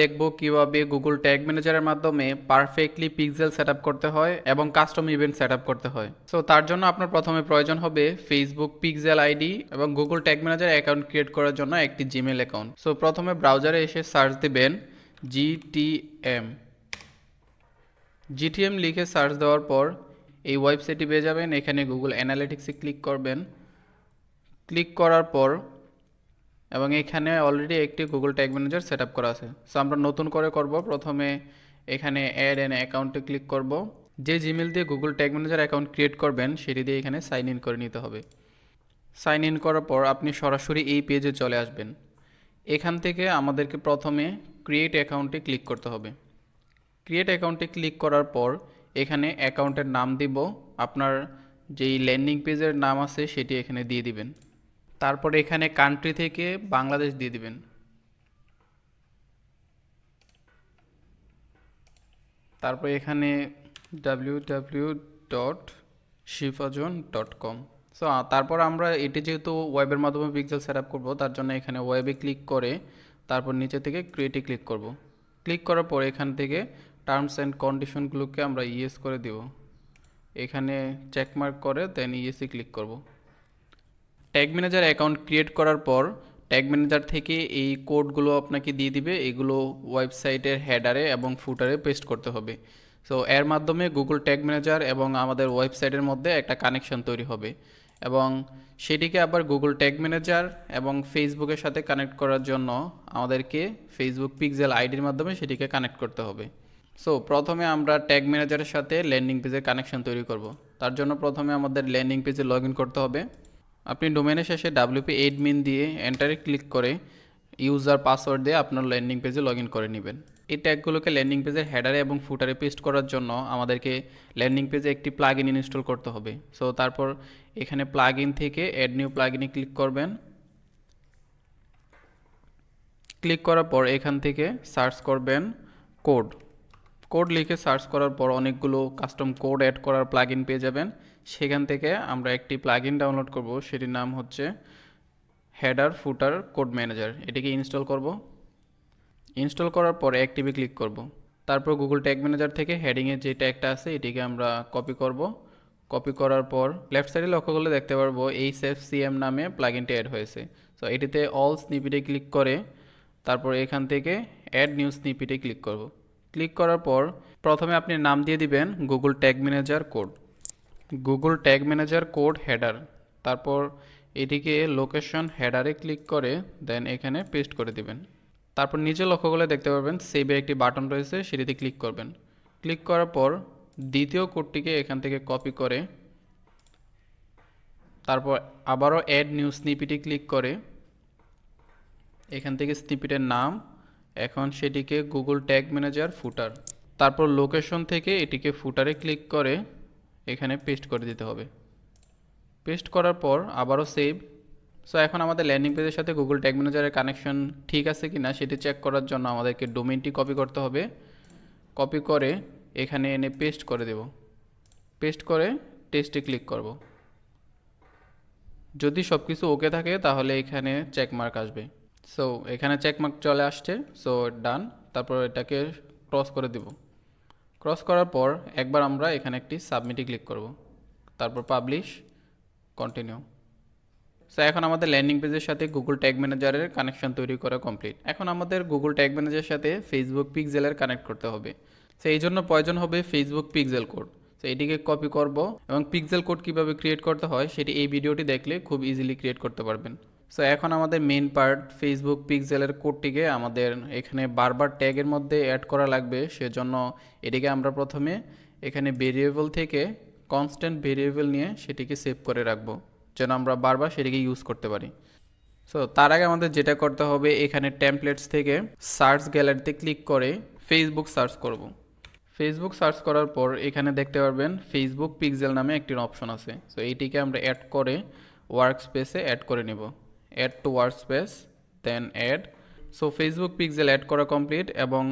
দেখব কিভাবে Google tag ম্যানেজারের মাধ্যমে পারফেক্টলি পিক্সেল সেটআপ করতে হয় এবং কাস্টম ইভেন্ট সেটআপ করতে হয়। সো তার জন্য আপনার প্রথমে প্রয়োজন হবে ফেসবুক পিক্সেল আইডি এবং Google tag manager account create করার জন্য একটি জিমেল অ্যাকাউন্ট। সো প্রথমে ব্রাউজারে এসে সার্চ দিবেন জিটিএম। জিটিএম লিখে সার্চ দেওয়ার পর এই ওয়েবসাইটটি পেয়ে যাবেন। এখানে গুগল অ্যানালিটিক্সে ক্লিক করবেন। ক্লিক করার পর এবং এখানে অলরেডি একটি Google tag manager set up করা আছে। সো আমরা নতুন করে করব। প্রথমে এখানে অ্যাড অ্যান অ্যাকাউন্টে ক্লিক করব। যে জিমেল দিয়ে Google tag manager account create করবেন সেটি দিয়ে এখানে সাইন ইন করে নিতে হবে। সাইন ইন করার পর আপনি সরাসরি এই পেজে চলে আসবেন। এখান থেকে আমাদেরকে প্রথমে ক্রিয়েট অ্যাকাউন্টে ক্লিক করতে হবে। ক্রিয়েট অ্যাকাউন্টে ক্লিক করার পর এখানে অ্যাকাউন্টের নাম দিব, আপনার যেই ল্যান্ডিং পেজের নাম আছে সেটি এখানে দিয়ে দিবেন। তারপরে এখানে কান্ট্রি থেকে বাংলাদেশ দিয়ে দিবেন। তারপর এখানে www.shifajon.com। সো তারপর আমরা এটি যেহেতু ওয়েবের মাধ্যমে পিক্সেল সেট আপ করবো, তার জন্য এখানে ওয়েবে ক্লিক করে তারপর নিচে থেকে ক্রিয়েটে ক্লিক করব। ক্লিক করার পর এখান থেকে টার্মস অ্যান্ড কন্ডিশনগুলোকে আমরা ইয়েস করে দেব। এখানে চেকমার্ক করে দেন ইয়েসে ক্লিক করব। ট্যাগ ম্যানেজার অ্যাকাউন্ট ক্রিয়েট করার পর ট্যাগ ম্যানেজার থেকে এই কোডগুলো আপনাকে দিয়ে দিবে। এগুলো ওয়েবসাইটের হেডারে এবং ফুটারে পেস্ট করতে হবে। সো এর মাধ্যমে গুগল ট্যাগ ম্যানেজার এবং আমাদের ওয়েবসাইটের মধ্যে একটা কানেকশন তৈরি হবে এবং সেটিকে আবার গুগল ট্যাগ ম্যানেজার এবং ফেসবুকের সাথে কানেক্ট করার জন্য আমাদেরকে ফেসবুক পিক্সেল আইডির মাধ্যমে সেটিকে কানেক্ট করতে হবে। সো প্রথমে আমরা ট্যাগ ম্যানেজারের সাথে ল্যান্ডিং পেজের কানেকশন তৈরি করব। তার জন্য প্রথমে আমাদের ল্যান্ডিং পেজে লগ ইন করতে হবে। আপনি ডোমেনের শেষে wp admin দিয়ে এন্টারে ক্লিক করে ইউজার পাসওয়ার্ড দিয়ে আপনার ল্যান্ডিং পেজে লগ ইন করে নেবেন। এই ট্যাগগুলোকে ল্যান্ডিং পেজের হেডারে এবং ফুটারে পেস্ট করার জন্য আমাদেরকে ল্যান্ডিং পেজে একটি প্লাগ ইন ইনস্টল করতে হবে। সো তারপর এখানে প্লাগ ইন থেকে অ্যাড নিউ প্লাগ ইনে ক্লিক করবেন। ক্লিক করার পর এখান থেকে সার্চ করবেন কোড। কোড লিখে সার্চ করার পর অনেকগুলো কাস্টম কোড অ্যাড করার প্লাগইন পেয়ে যাবেন। সেখান থেকে আমরা একটি প্লাগইন ডাউনলোড করব, সেটির নাম হচ্ছে হেডার ফুটার কোড ম্যানেজার। এটিকে ইনস্টল করব। ইনস্টল করার পর অ্যাক্টিভে ক্লিক করব। তারপর গুগল ট্যাগ ম্যানেজার থেকে হেডিংয়ে যে ট্যাগটা আছে এটিকে আমরা কপি করব। কপি করার পর লেফট সাইডে লক্ষ্য করলে দেখতে পারবো HFCM নামে প্লাগইনটি অ্যাড হয়েছে। সো এটিতে অল স্নিপিটে ক্লিক করে তারপর এখান থেকে অ্যাড নিউ স্নিপিটে ক্লিক করব। ক্লিক করার পর প্রথমে আপনি নাম দিয়ে দিবেন Google tag manager code, Google tag manager code header. তারপর এটিকে লোকেশন হেডারে ক্লিক করে দেন এখানে পেস্ট করে দিবেন। তারপর নিচে লক্ষ্য করলে দেখতে পারবেন সেভের একটি বাটন রয়েছে, সেটিতে ক্লিক করবেন। ক্লিক করার পর দ্বিতীয় কোডটিকে এখান থেকে কপি করে তারপর আবারও অ্যাড নিউ স্নিপিটে ক্লিক করে এখান থেকে স্নিপিটের নাম, এখন সেটিকে গুগল ট্যাগ ম্যানেজার ফুটার, তারপর লোকেশন থেকে এটিকে ফুটারে ক্লিক করে এখানে পেস্ট করে দিতে হবে। পেস্ট করার পর আবারও সেভ। সো এখন আমাদের ল্যান্ডিং পেজের সাথে গুগল ট্যাগ ম্যানেজারের কানেকশন ঠিক আছে কি না সেটি চেক করার জন্য আমাদেরকে ডোমেইনটি কপি করতে হবে। কপি করে এখানে এনে পেস্ট করে দেব। পেস্ট করে টেস্টে ক্লিক করব। যদি সব কিছু ওকে থাকে তাহলে এখানে চেকমার্ক আসবে। সো এখানে চেকমার্ক চলে আসছে। সো ডান। তারপর এটাকে ক্রস করে দেব। ক্রস করার পর একবার আমরা এখানে একটি সাবমিটে ক্লিক করব। তারপর পাবলিশ, কন্টিনিউ। সো এখন আমাদের ল্যান্ডিং পেজের সাথে গুগল ট্যাগ ম্যানেজারের কানেকশন তৈরি করা কমপ্লিট। এখন আমাদের গুগল ট্যাগ ম্যানেজারের সাথে ফেসবুক পিক্সেলের কানেক্ট করতে হবে। সো এই জন্য প্রয়োজন হবে ফেসবুক পিক্সেল কোড। সো এটিকে কপি করব এবং পিক্সেল কোড কীভাবে ক্রিয়েট করতে হয় সেটি এই ভিডিওটি দেখলে খুব ইজিলি ক্রিয়েট করতে পারবেন। সো এখন আমাদের মেইন পার্ট ফেসবুক পিক্সেলের কোডটিকে আমাদের এখানে বারবার ট্যাগের মধ্যে অ্যাড করা লাগবে। সেজন্য এটিকে আমরা প্রথমে এখানে ভেরিয়েবল থেকে কনস্ট্যান্ট ভেরিয়েবল নিয়ে সেটিকে সেভ করে রাখবো যেন আমরা বারবার সেটিকে ইউজ করতে পারি। সো তার আগে আমাদের যেটা করতে হবে এখানে টেমপ্লেটস থেকে সার্চ গ্যালারিতে ক্লিক করে ফেসবুক সার্চ করব। ফেসবুক সার্চ করার পর এখানে দেখতে পারবেন ফেসবুক পিক্সেল নামে একটি অপশন আছে। সো এইটিকে আমরা অ্যাড করে ওয়ার্ক স্পেসে অ্যাড করে নেব। Add to workspace, then add. So Facebook pixel add করা কমপ্লিট এবং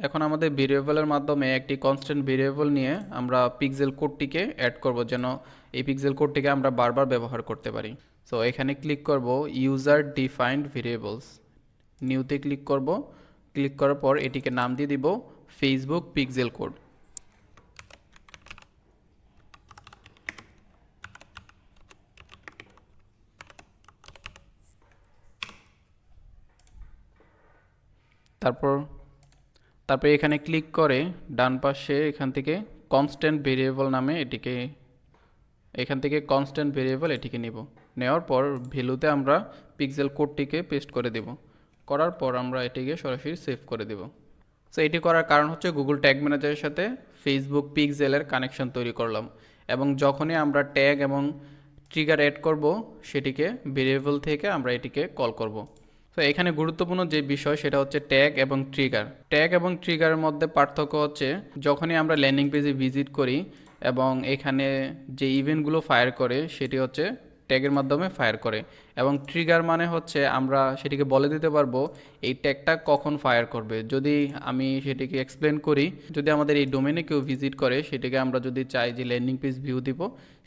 এখন আমাদের ভেরিয়েবলের মাধ্যমে একটি কনস্ট্যান্ট ভেরিয়েবল নিয়ে আমরা পিক্সেল কোডটিকে অ্যাড করব যেন এই পিক্সেল কোডটিকে আমরা বারবার ব্যবহার করতে পারি। সো এখানে ক্লিক করব ইউজার ডিফাইন্ড ভেরিয়েবলস, নিউতে ক্লিক করব। ক্লিক করার পর এটিকে নাম দিয়ে দিব ফেসবুক পিক্সেল কোড। তারপর তারপর এখানে ক্লিক করে ডান পাশে এখান থেকে কনস্ট্যান্ট ভেরিয়েবল নামে এটিকে নিব। নেওয়ার পর ভ্যালুতে আমরা পিক্সেল কোডটিকে পেস্ট করে দেব। করার পর আমরা এটিকে সরাসরি সেভ করে দেব। সো এটি করার কারণ হচ্ছে গুগল ট্যাগ ম্যানেজারের সাথে ফেসবুক পিক্সেলের কানেকশন তৈরি করলাম, এবং যখনই আমরা ট্যাগ এবং ট্রিগার অ্যাড করব সেটিকে ভেরিয়েবল থেকে আমরা এটিকে কল করব। তো এখানে গুরুত্বপূর্ণ যে বিষয় সেটা হচ্ছে ট্যাগ এবং ট্রিগার। ট্যাগ এবং ট্রিগারের মধ্যে পার্থক্য হচ্ছে যখনই আমরা ল্যান্ডিং পেজে ভিজিট করি এবং এখানে যে ইভেন্টগুলো ফায়ার করে সেটি হচ্ছে ট্যাগের মাধ্যমে ফায়ার করে, এবং ট্রিগার মানে হচ্ছে আমরা সেটিকে বলে দিতে পারবো এই ট্যাগটা কখন ফায়ার করবে। যদি আমি সেটিকে এক্সপ্লেন করি, যদি আমাদের এই ডোমেনে কেউ ভিজিট করে সেটিকে আমরা যদি চাই যে ল্যান্ডিং পেজ ভিউ দিব,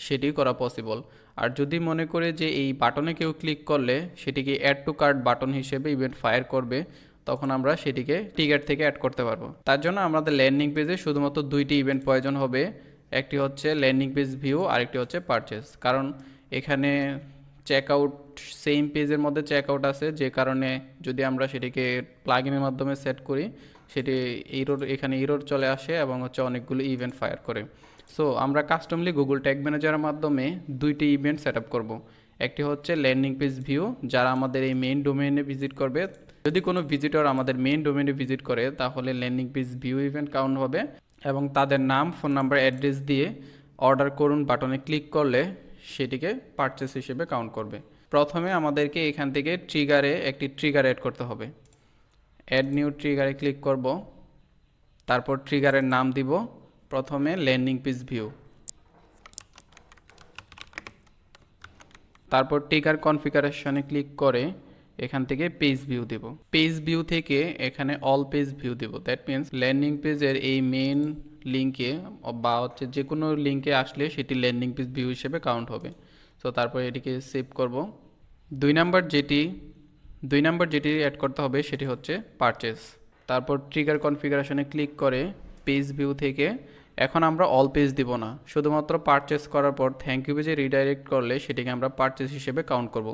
সেটি করা পসিবল। আর যদি মনে করে যে এই বাটনে কেউ ক্লিক করলে সেটিকে অ্যাড টু কার্ট বাটন হিসেবে ইভেন্ট ফায়ার করবে, তখন আমরা সেটিকে ট্রিগার থেকে অ্যাড করতে পারবো। তার জন্য আমাদের ল্যান্ডিং পেজে শুধুমাত্র দুইটি ইভেন্ট প্রয়োজন হবে, একটি হচ্ছে ল্যান্ডিং পেজ ভিউ আর একটি হচ্ছে পারচেস। কারণ এখানে চেক আউট সেম পেজের মধ্যে চেক আউট আছে, যে কারণে যদি আমরা সেটিকে প্লাগইনের মাধ্যমে সেট করি সেটি এখানে এরর চলে আসে এবং হচ্ছে অনেকগুলো ইভেন্ট ফায়ার করে। সো আমরা কাস্টমলি গুগল ট্যাগ ম্যানেজারের মাধ্যমে দুইটি ইভেন্ট সেট আপ করবো। একটি হচ্ছে ল্যান্ডিং পেজ ভিউ, যারা আমাদের এই মেইন ডোমেইনে ভিজিট করবে। যদি কোনো ভিজিটর আমাদের মেইন ডোমেইনে ভিজিট করে তাহলে landing page view event count হবে, এবং তাদের নাম, ফোন নাম্বার, অ্যাড্রেস দিয়ে অর্ডার করুন বাটনে ক্লিক করলে সেটিকে পারচেস হিসেবে কাউন্ট করবে। প্রথমে আমাদেরকে এখান থেকে ট্রিগারে একটি ট্রিগার অ্যাড করতে হবে। অ্যাড নিউ ট্রিগারে ক্লিক করব, তারপর ট্রিগারের নাম দিব প্রথমে ল্যান্ডিং পেজ ভিউ, তারপর ট্রিগার কনফিগারেশনে ক্লিক করে এখান থেকে পেজ ভিউ দেব। পেজ ভিউ থেকে এখানে অল পেজ ভিউ দেব। দ্যাট মিনস ল্যান্ডিং পেজের এই মেইন লিঙ্কে বা হচ্ছে যে কোনো লিঙ্কে আসলে সেটি ল্যান্ডিং পেজ ভিউ হিসেবে কাউন্ট হবে। সো তারপর এটিকে সেভ করব। দুই নাম্বার যেটি অ্যাড করতে হবে সেটি হচ্ছে পারচেস। তারপর ট্রিগার কনফিগারেশনে ক্লিক করে পেজ ভিউ থেকে এখন আমরা অল পেজ দিব না, শুধুমাত্র পারচেস করার পর থ্যাংক ইউ পেজে রিডাইরেক্ট করলে সেটিকে আমরা পারচেস হিসেবে কাউন্ট করব।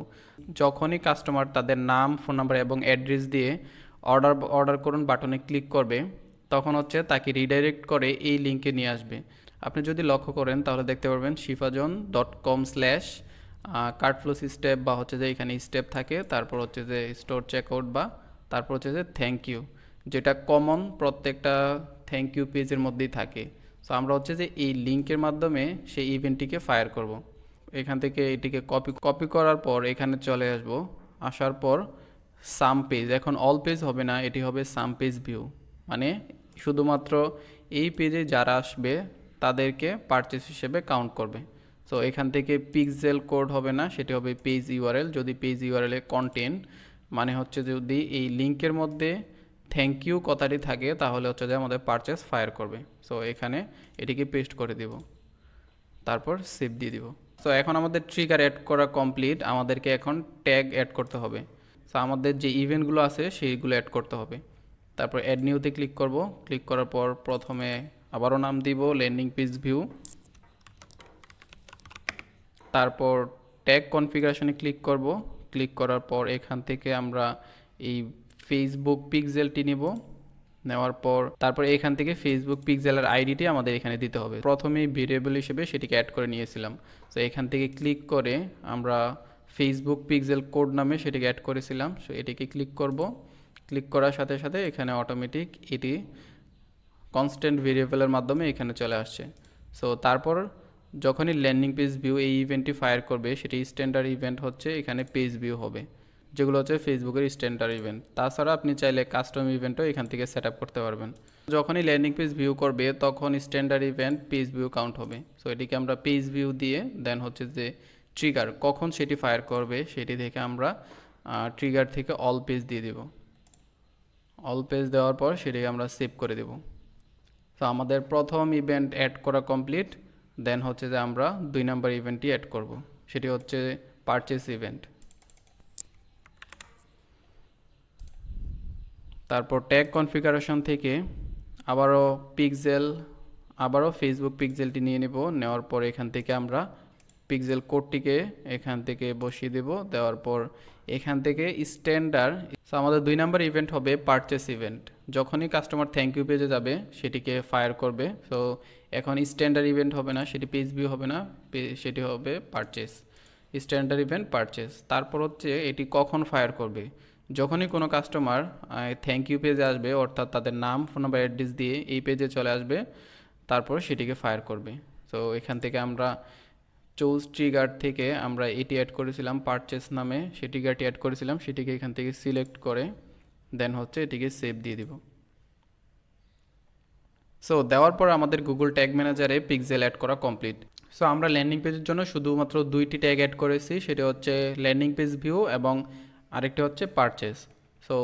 যখনই কাস্টমার তাদের নাম, ফোন নাম্বার এবং অ্যাড্রেস দিয়ে অর্ডার করুন বাটনে ক্লিক করবে, তখন হচ্ছে তাকে রিডাইরেক্ট করে এই লিঙ্কে নিয়ে আসবে। আপনি যদি লক্ষ্য করেন তাহলে দেখতে পারবেন shifajon.com/কার্টফ্লো স্টেপ, বা হচ্ছে যে এখানে স্টেপ থাকে, তারপর হচ্ছে যে স্টোর চেকআউট, বা তারপর হচ্ছে যে থ্যাংক ইউ, যেটা কমন প্রত্যেকটা থ্যাংক ইউ পেজের মধ্যেই থাকে। সো আমরা হচ্ছে যে এই লিঙ্কের মাধ্যমে সেই ইভেন্টটিকে ফায়ার করব। এখান থেকে এটিকে কপি করার পর এখানে চলে আসব। আসার পর সাম পেজ, এখন অল পেজ হবে না, এটি হবে সাম পেজ ভিউ, মানে শুধুমাত্র এই পেজে যারা আসবে তাদেরকে পারচেস হিসেবে কাউন্ট করবে। সো এখান থেকে পিক্সেল কোড হবে না, সেটি হবে পেজ ইউআরএল। যদি পেজ ইউআরএলে কন্টেন্ট মানে হচ্ছে যদি এই লিঙ্কের মধ্যে থ্যাংক ইউ কথাটি থাকে তাহলে হচ্ছে যে আমাদের পারচেস ফায়ার করবে। সো এখানে এটিকে পেস্ট করে দিব, তারপর সেভ দিয়ে দিব। সো এখন আমাদের ট্রিগার অ্যাড করা কমপ্লিট, আমাদেরকে এখন ট্যাগ অ্যাড করতে হবে। সো আমাদের যে ইভেন্টগুলো আছে সেইগুলো অ্যাড করতে হবে। তারপর অ্যাড নিউতে ক্লিক করব। ক্লিক করার পর প্রথমে আবারও নাম দিব ল্যান্ডিং পেজ ভিউ, তারপর ট্যাগ কনফিগারেশনে ক্লিক করব। ক্লিক করার পর এখান থেকে আমরা এই ফেসবুক পিক্সেলটি নিব। নেওয়ার পর তারপর এখান থেকে ফেসবুক পিক্সেলের আইডিটি আমাদের এখানে দিতে হবে। প্রথমেই ভেরিয়েবল হিসেবে সেটিকে অ্যাড করে নিয়েছিলাম। তো এখান থেকে ক্লিক করে আমরা ফেসবুক পিক্সেল কোড নামে সেটিকে অ্যাড করেছিলাম। সো এটিকে ক্লিক করব। ক্লিক করার সাথে সাথে এখানে অটোমেটিক এটি কনস্ট্যান্ট ভেরিয়েবলের মাধ্যমে এখানে চলে আসছে। সো তারপর যখনই ল্যান্ডিং পেজ ভিউ এই ইভেন্টটি ফায়ার করবে, সেটি স্ট্যান্ডার্ড ইভেন্ট হচ্ছে এখানে পেজ ভিউ হবে, যেগুলো হচ্ছে ফেসবুকের স্ট্যান্ডার্ড ইভেন্ট। তাছাড়া আপনি চাইলে কাস্টম ইভেন্টও এখান থেকে সেট আপ করতে পারবেন। যখনই ল্যান্ডিং পেজ ভিউ করবে তখন standard event page view count হবে। সো এটিকে আমরা পেজ ভিউ দিয়ে দেন হচ্ছে যে ট্রিগার কখন সেটি ফায়ার করবে সেটি থেকে আমরা ট্রিগার থেকে অল পেজ দিয়ে দেব। অল পেজ দেওয়ার পর সেটিকে আমরা সেভ করে দেব। তো আমাদের প্রথম ইভেন্ট অ্যাড করা কমপ্লিট। দেন হচ্ছে যে আমরা 2 নাম্বার ইভেন্টটি অ্যাড করব, সেটি হচ্ছে পারচেস ইভেন্ট। তারপর ট্যাগ কনফিগারেশন থেকে আবারও পিক্সেল, আবারও ফেসবুক পিক্সেলটি নিয়ে নেব। নেওয়ার পর এখান থেকে আমরা পিক্সেল কোডটিকে এখান থেকে বসিয়ে দেব। দেওয়ার পর এখান থেকে স্ট্যান্ডার্ড, আমাদের 2 নাম্বার ইভেন্ট হবে পারচেস ইভেন্ট। যখনই কাস্টমার থ্যাংক ইউ পেজে যাবে সেটিকে ফায়ার করবে। সো এখন স্ট্যান্ডার্ড ইভেন্ট হবে না, সেটি পেজ ভিউ হবে না, সেটি হবে পারচেস, স্ট্যান্ডার্ড ইভেন্ট পারচেস। তারপর হচ্ছে এটি কখন ফায়ার করবে, যখনই কোনো কাস্টমার থ্যাংক ইউ পেজে আসবে, অর্থাৎ তাদের নাম, ফোন নাম্বার, অ্যাড্রেস দিয়ে এই পেজে চলে আসবে, তারপর সেটিকে ফায়ার করবে। সো এখান থেকে আমরা চুজ ট্রিগার থেকে আমরা এটি অ্যাড করেছিলাম পারচেস নামে, সেই ট্রিগারটি অ্যাড করেছিলাম, সেটিকে এখান থেকে সিলেক্ট করে দেন হচ্ছে এটিকে সেভ দিয়ে দিব। সো দেওয়ার পর আমাদের গুগল ট্যাগ ম্যানেজারে পিক্সেল অ্যাড করা কমপ্লিট। সো আমরা ল্যান্ডিং পেজের জন্য শুধুমাত্র 2টি ট্যাগ অ্যাড করেছি, সেটি হচ্ছে ল্যান্ডিং পেজ ভিউ এবং আরেকটি হচ্ছে পারচেস। সো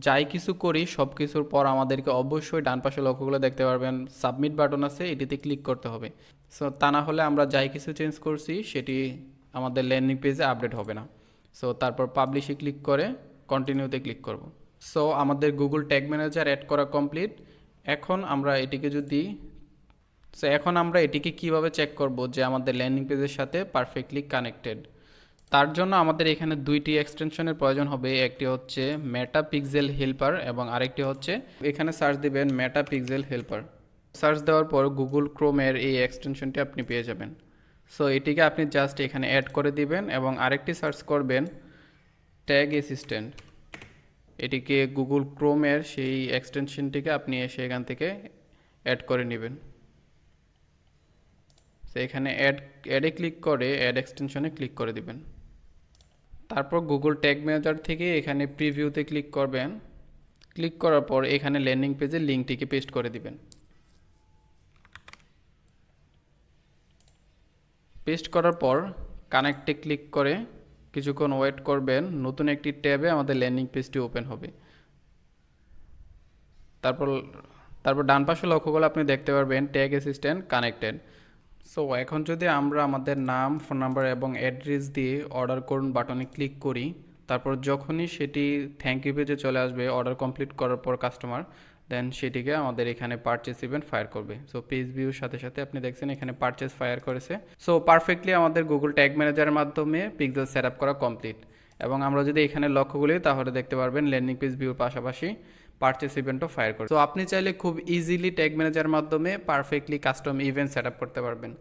যাই কিছু করি সব কিছুর পর আমাদেরকে অবশ্যই ডান পাশে লক্ষ্যগুলো দেখতে পারবেন সাবমিট বাটন আছে, এটিতে ক্লিক করতে হবে। সো তা না হলে আমরা যাই কিছু চেঞ্জ করছি সেটি আমাদের ল্যান্ডিং পেজে আপডেট হবে না। সো তারপর পাবলিশে ক্লিক করে কন্টিনিউতে ক্লিক করব। সো আমাদের গুগল ট্যাগ ম্যানেজার অ্যাড করা কমপ্লিট। এখন আমরা এটিকে কিভাবে চেক করব যে আমাদের ল্যান্ডিং পেজের সাথে পারফেক্টলি কানেক্টেড। তার জন্য আমাদের এখানে 2টি এক্সটেনশনের প্রয়োজন হবে। একটি হচ্ছে মেটা পিক্সেল হেল্পার এবং আরেকটি হচ্ছে এখানে সার্চ দিবেন মেটা পিক্সেল হেল্পার। সার্চ দেওয়ার পর গুগল ক্রোমের এই এক্সটেনশনটি আপনি পেয়ে যাবেন। সো এটিকে আপনি জাস্ট এখানে অ্যাড করে দিবেন এবং আরেকটি সার্চ করবেন ট্যাগ অ্যাসিস্ট্যান্ট। এটিকে গুগল ক্রোমের সেই এক্সটেনশনটিকে আপনি এসে এখান থেকে অ্যাড করে নেবেন। তো এখানে অ্যাডে ক্লিক করে অ্যাড এক্সটেনশনে ক্লিক করে দিবেন। তারপর গুগল ট্যাগ ম্যানেজার থেকে এখানে প্রিভিউতে ক্লিক করবেন। ক্লিক করার পর এখানে ল্যান্ডিং পেজের লিঙ্কটিকে পেস্ট করে দিবেন। পেস্ট করার পর কানেক্টে ক্লিক করে কিছুক্ষণ ওয়েট করবেন, নতুন একটি ট্যাবে আমাদের ল্যান্ডিং পেজটি ওপেন হবে। তারপর ডান পাশে লক্ষ্য করলে আপনি দেখতে পারবেন ট্যাগ অ্যাসিস্ট্যান্ট কানেক্টেড। সো এখন যদি আমরা আমাদের নাম, ফোন নাম্বার এবং অ্যাড্রেস দিয়ে অর্ডার করুন বাটনে ক্লিক করি, তারপর যখনই সেটি থ্যাংক ইউ পেজে চলে আসবে অর্ডার কমপ্লিট করার পর কাস্টমার, দেন সেটিকে আমাদের এখানে পারচেস ইভেন্ট ফায়ার করবে। সো পেজ ভিউর সাথে সাথে আপনি দেখছেন এখানে পারচেস ফায়ার করেছে। সো পারফেক্টলি আমাদের গুগল ট্যাগ ম্যানেজারের মাধ্যমে পিক্সেল সেট আপ করা কমপ্লিট। এবং আমরা যদি এখানে লক্ষ্যগুলি তাহলে দেখতে পারবেন ল্যান্ডিং পেজ ভিউর পাশাপাশি পারচেস ইভেন্টও ফায়ার করে। তো আপনি চাইলে খুব ইজিলি ট্যাগ ম্যানেজারের মাধ্যমে perfectly custom event set up করতে পারবেন।